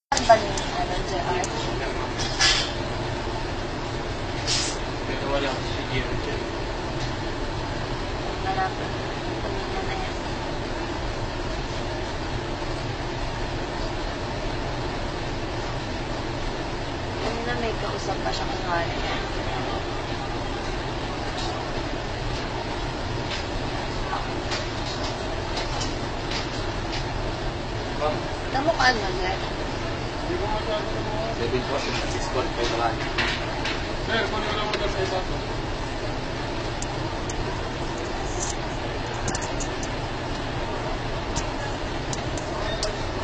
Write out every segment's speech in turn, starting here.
Ba ni JR? Pero wala ko si Jiro dyan. Malapit. Kanina na yan. Kanina may kausap pa siya kung ano yan. Kamukhaan mo, Zed? 7 po, 6 po, kayo na lang. Sir, kunin ko lang muna sa isa to.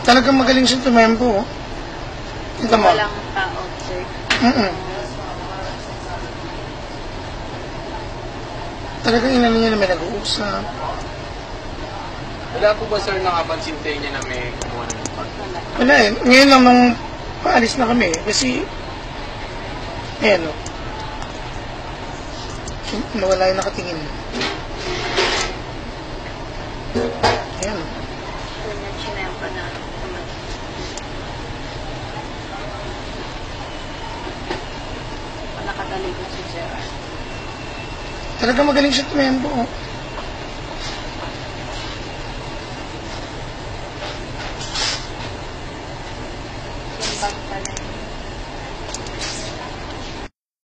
Talagang magaling siya tumempo. Oh. Kita mo. Walang tao, sir. Talagang inano niya na may nag-uusap. Wala po ba sir nakapansin tayo niya na may kumuha ng part? Wala. Wala eh. Ngayon lang nung paalis na kami. Kasi, ayan o. Nawala yung nakatingin. Ayan o. Ganyan, chinempa na. Nakatalikod si JR. Talagang magaling siya tumempo. Oh.